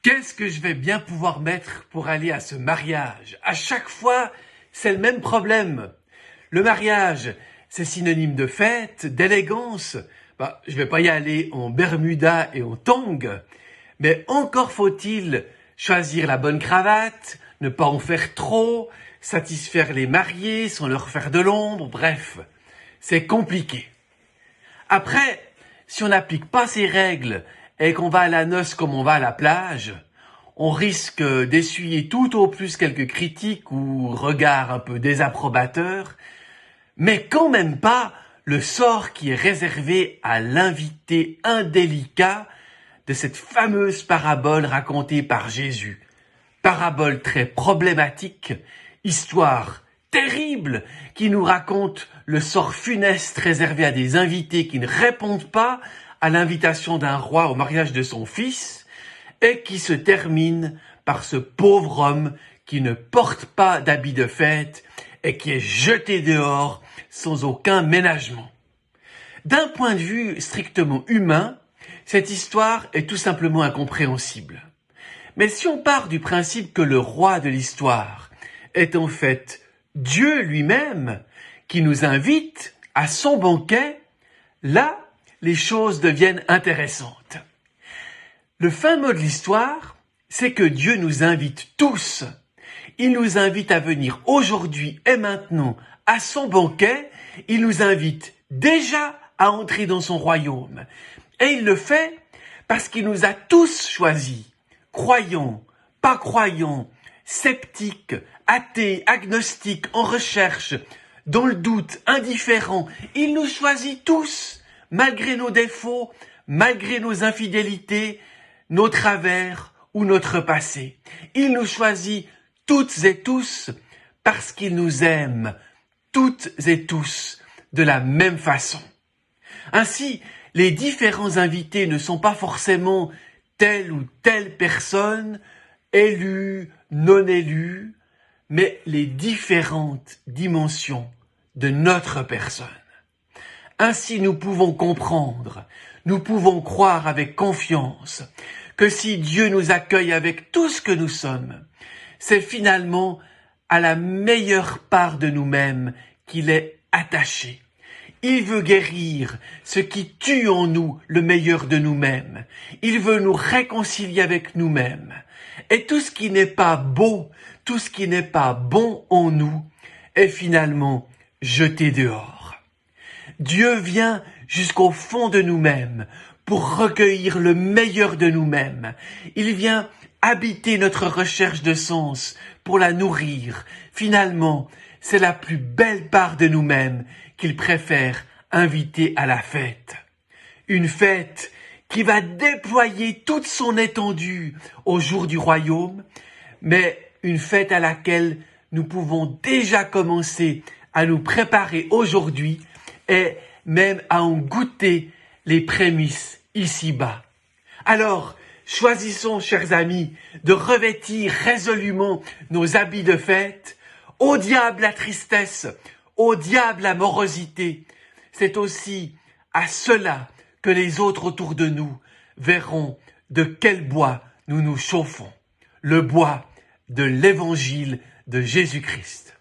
Qu'est-ce que je vais bien pouvoir mettre pour aller à ce mariage? À chaque fois, c'est le même problème. Le mariage, c'est synonyme de fête, d'élégance. Je vais pas y aller en Bermuda et en tongs, mais encore faut-il choisir la bonne cravate, ne pas en faire trop, satisfaire les mariés sans leur faire de l'ombre, bref, c'est compliqué. Après, si on n'applique pas ces règles et qu'on va à la noce comme on va à la plage, on risque d'essuyer tout au plus quelques critiques ou regards un peu désapprobateurs, mais quand même pas le sort qui est réservé à l'invité indélicat de cette fameuse parabole racontée par Jésus. Parabole très problématique, histoire terrible qui nous raconte le sort funeste réservé à des invités qui ne répondent pas à l'invitation d'un roi au mariage de son fils et qui se termine par ce pauvre homme qui ne porte pas d'habit de fête et qui est jeté dehors sans aucun ménagement. D'un point de vue strictement humain, cette histoire est tout simplement incompréhensible. Mais si on part du principe que le roi de l'histoire est en fait Dieu lui-même qui nous invite à son banquet, là, les choses deviennent intéressantes. Le fin mot de l'histoire, c'est que Dieu nous invite tous. Il nous invite à venir aujourd'hui et maintenant à son banquet. Il nous invite déjà à entrer dans son royaume. Et il le fait parce qu'il nous a tous choisis. Croyants, pas croyants, sceptiques, athées, agnostiques, en recherche, dans le doute, indifférents. Il nous choisit tous, malgré nos défauts, malgré nos infidélités, nos travers ou notre passé. Il nous choisit toutes et tous parce qu'il nous aime, toutes et tous, de la même façon. Ainsi, les différents invités ne sont pas forcément telle ou telle personne, élue, non élue, mais les différentes dimensions de notre personne. Ainsi, nous pouvons comprendre, nous pouvons croire avec confiance que si Dieu nous accueille avec tout ce que nous sommes, c'est finalement à la meilleure part de nous-mêmes qu'il est attaché. Il veut guérir ce qui tue en nous le meilleur de nous-mêmes. Il veut nous réconcilier avec nous-mêmes. Et tout ce qui n'est pas beau, tout ce qui n'est pas bon en nous est finalement jeté dehors. Dieu vient jusqu'au fond de nous-mêmes pour recueillir le meilleur de nous-mêmes. Il vient habiter notre recherche de sens pour la nourrir. Finalement, c'est la plus belle part de nous-mêmes qu'il préfère inviter à la fête. Une fête qui va déployer toute son étendue au jour du royaume, mais une fête à laquelle nous pouvons déjà commencer à nous préparer aujourd'hui et même à en goûter les prémices ici-bas. Alors, choisissons, chers amis, de revêtir résolument nos habits de fête. Au diable la tristesse, au diable la morosité. C'est aussi à cela que les autres autour de nous verront de quel bois nous nous chauffons. Le bois de l'évangile de Jésus-Christ.